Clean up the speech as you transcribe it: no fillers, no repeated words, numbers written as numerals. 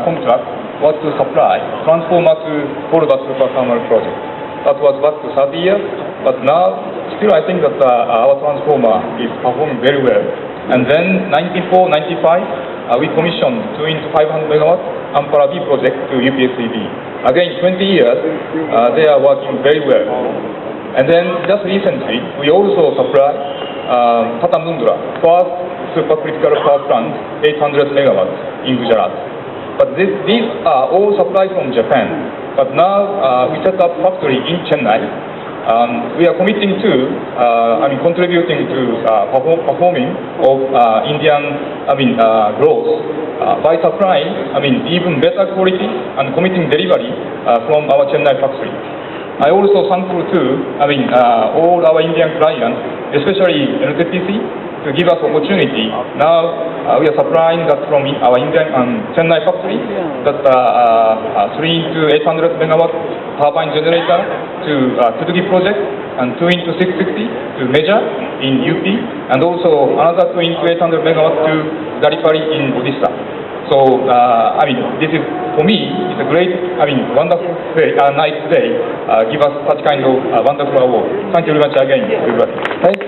contract was to supply transformer to Polva Super Thermal project. That was back to 30 years, but now still I think that our transformer is performing very well. And then 94-95, we commissioned 2 into 500 megawatt Ampara B project to UPSEB. Again, 20 years, they are working very well. And then just recently, we also supply Tata Mundra, first supercritical power plant, 800 megawatts in Gujarat. But these are all supplied from Japan. But now we set up factory in Chennai. We are committing to, contributing to performing of Indian, growth by supplying, even better quality and committing delivery from our Chennai factory. I also thankful to, all our Indian clients, especially NTPC, to give us opportunity. Now we are supplying that from our Indian Chennai factory, that 3 into 800 megawatt turbine generator to Tutugi project, and 2 into 660 to Meja in UP, and also another 2 into 800 megawatt to Garipari in Odisha. So, this is, for me, it's a great, wonderful day, night today, give us such kind of wonderful award. Thank you very much again, everybody. Thank you.